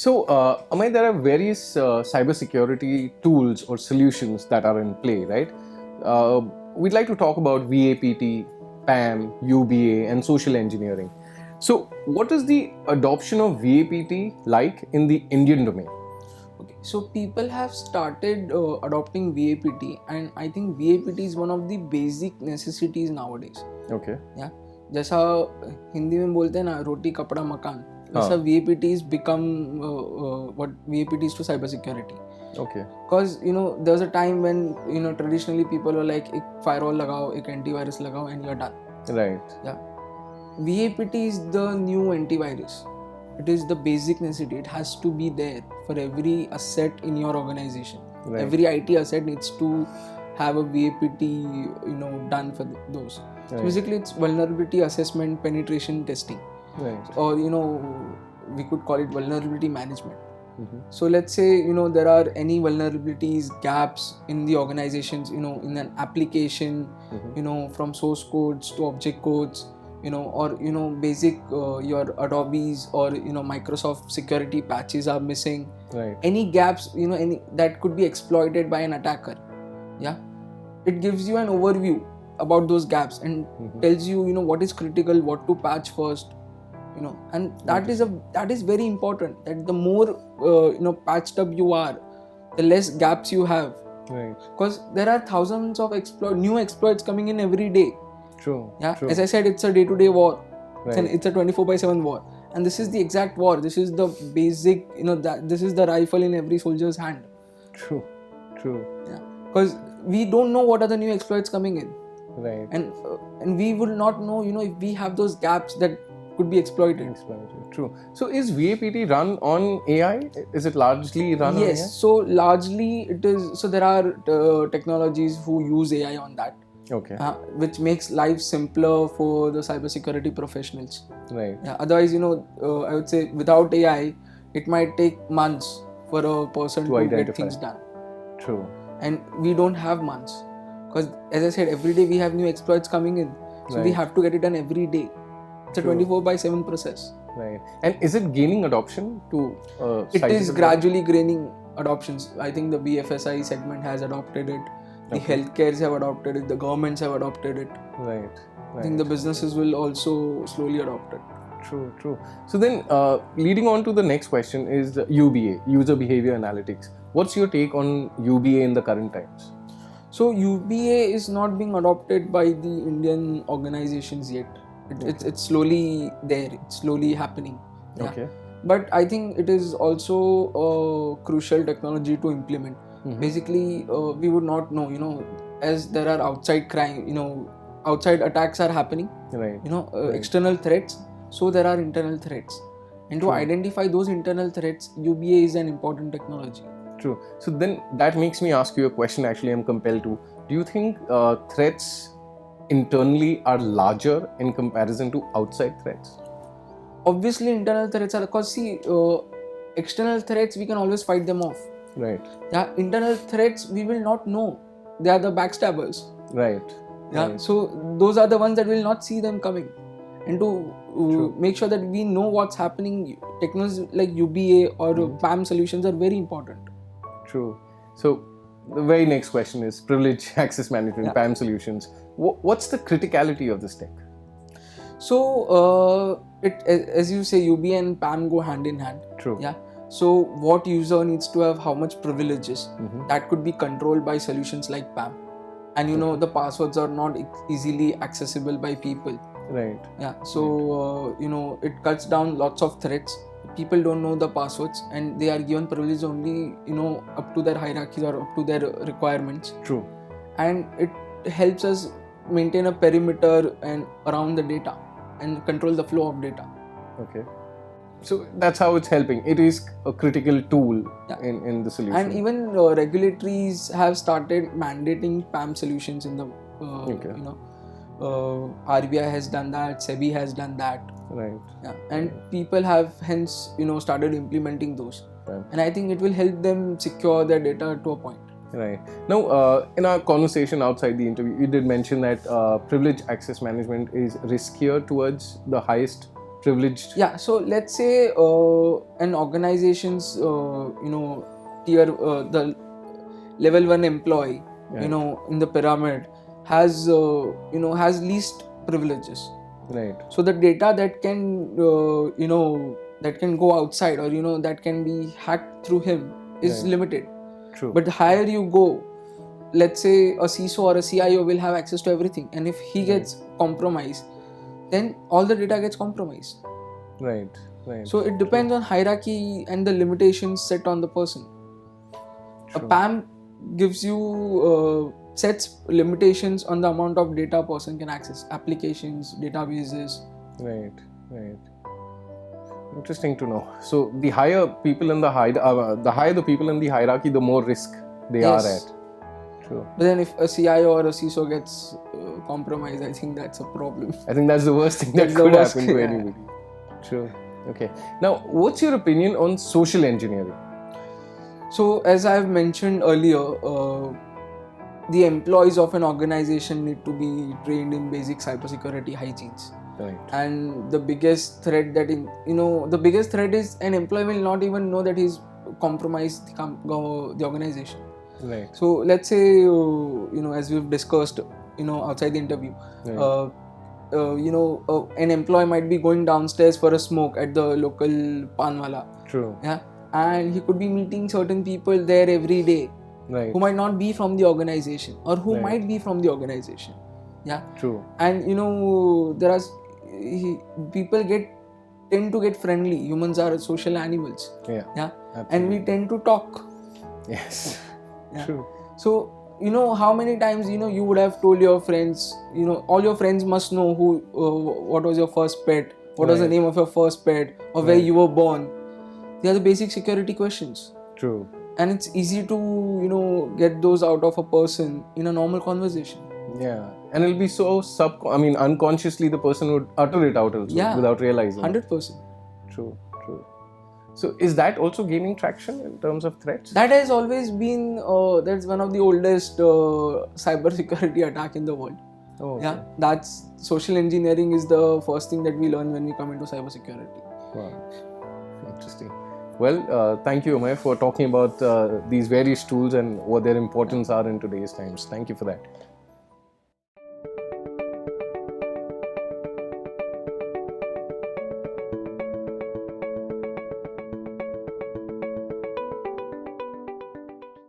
Amey, there are various cybersecurity tools or solutions that are in play, right? We'd like to talk about VAPT, PAM, UBA, and social engineering. So, what is the adoption of VAPT like in the Indian domain? Okay, so people have started adopting VAPT, and I think VAPT is one of the basic necessities nowadays. Okay. Yeah, जैसा हिंदी में बोलते हैं ना रोटी कपड़ा मकान, वैसा VAPT is become what VAPT is to cyber security. Okay. Because there was a time when traditionally people were like एक firewall लगाओ, एक antivirus लगाओ, and you're done. Right. Yeah, VAPT is the new antivirus. It is the basic necessity. It has to be there for every asset in your organization. Right. Every IT asset needs to have a VAPT, done for those. Right. So basically, it's vulnerability assessment, penetration testing, Right. or we could call it vulnerability management. So let's say there are any vulnerabilities, gaps in the organizations, in an application, from source codes to object codes, or basic your Adobe's or Microsoft security patches are missing. Right. Any gaps any that could be exploited by an attacker. Yeah, it gives you an overview about those gaps and tells you what is critical, what to patch first, and that is very important, that the more patched up you are, the less gaps you have. Right. Because there are thousands of new exploits coming in every day. True. Yeah, True. as I said, it's a day-to-day war. Right. It's a 24/7 war, and this is the exact war. This is the basic, that this is the rifle in every soldier's hand. True. True. Yeah, because we don't know what are the new exploits coming in. Right. And we will not know, if we have those gaps that could be exploited. True. So is VAPT run on AI? Is it largely run on AI? Yes. So largely it is. So there are technologies who use AI on that. Okay. Which makes life simpler for the cybersecurity professionals. Right. Yeah. Otherwise, I would say without AI, it might take months for a person to get things done. True. And we don't have months, because as I said, every day we have new exploits coming in. So we have to get it done every day. It's a 24/7 process. Right. And is it gaining adoption to? It is gradually gaining adoptions. I think the BFSI segment has adopted it. The healthcares have adopted it. The governments have adopted it. Right. I think the businesses will also slowly adopt it. True. So then, leading on to the next question is the UBA, User Behavior Analytics. What's your take on UBA in the current times? So UBA is not being adopted by the Indian organizations yet. It's slowly there. It's slowly happening. Yeah. Okay. But I think it is also a crucial technology to implement. Basically, we would not know, as there are outside crime, outside attacks are happening. Right. External threats. So there are internal threats. And to identify those internal threats, UBA is an important technology. True. So then that makes me ask you a question. Actually, I'm compelled to. Do you think threats internally are larger in comparison to outside threats? Obviously, internal threats are, because external threats we can always fight them off. Right. Yeah, internal threats we will not know. They are the backstabbers. Right. Yeah. Right. So those are the ones that will not see them coming. And to make sure that we know what's happening, technologies like UBA or PAM solutions are very important. True. So the very next question is privilege access management, PAM solutions. What's the criticality of this tech? So as you say, UBA and PAM go hand in hand. True. Yeah. So what user needs to have how much privileges, that could be controlled by solutions like PAM. And the passwords are not easily accessible by people. Right. Yeah. So it cuts down lots of threats. People don't know the passwords and they are given privilege only up to their hierarchies or up to their requirements. True. And it helps us maintain a perimeter and around the data and control the flow of data. Okay. So that's how it's helping. It is a critical tool in the solution. And even regulatories have started mandating PAM solutions in the RBI has done that, SEBI has done that. Right. Yeah. And people have hence started implementing those. Right. And I think it will help them secure their data to a point. Right. Now, in our conversation outside the interview, you did mention that privilege access management is riskier towards the highest privileged? Yeah, so let's say an organization's tier the level 1 employee, Right. in the pyramid has has least privileges. Right. So the data that can that can go outside, or that can be hacked through him is Right. limited. True. But the higher you go, let's say a CISO or a CIO will have access to everything, and if he gets compromised, then all the data gets compromised. Right. Right. So it depends on hierarchy and the limitations set on the person. A True. PAM gives you sets limitations on the amount of data a person can access, applications, databases. Right. Right. Interesting to know. So the higher people in the higher the people in the hierarchy, the more risk they Yes. are at. True. But then if a CIO or a CISO gets compromised, I think that's a problem. I think that's the worst thing that That's the could worst, happen to yeah. anybody. True. Okay. Now, what's your opinion on social engineering? So as I've mentioned earlier, the employees of an organization need to be trained in basic cybersecurity hygienes. Right. And the biggest threat the biggest threat is an employee will not even know that he's compromised the organization. Right. So let's say as we've discussed outside the interview, Right. an employee might be going downstairs for a smoke at the local panwala, True. yeah, and he could be meeting certain people there every day Right. who might not be from the organization, or who Right. might be from the organization, yeah. True. And there are people tend to get friendly. Humans are social animals, Yeah. yeah, Absolutely. and we tend to talk. Yes. Yeah. True. So how many times you would have told your friends, all your friends must know what was your first pet, what was the Right. name of your first pet, or where Right. you were born. They are the basic security questions, True. and it's easy to get those out of a person in a normal conversation. Yeah. And it'll be so unconsciously the person would utter it out also without realizing. 100%. True. True. So is that also gaining traction in terms of threats? That has always been that's one of the oldest cybersecurity attack in the world. Oh, okay. Yeah, that's social engineering is the first thing that we learn when we come into cybersecurity. Wow. Interesting. Well, thank you, Amey, for talking about these various tools and what their importance are in today's times. Thank you for that.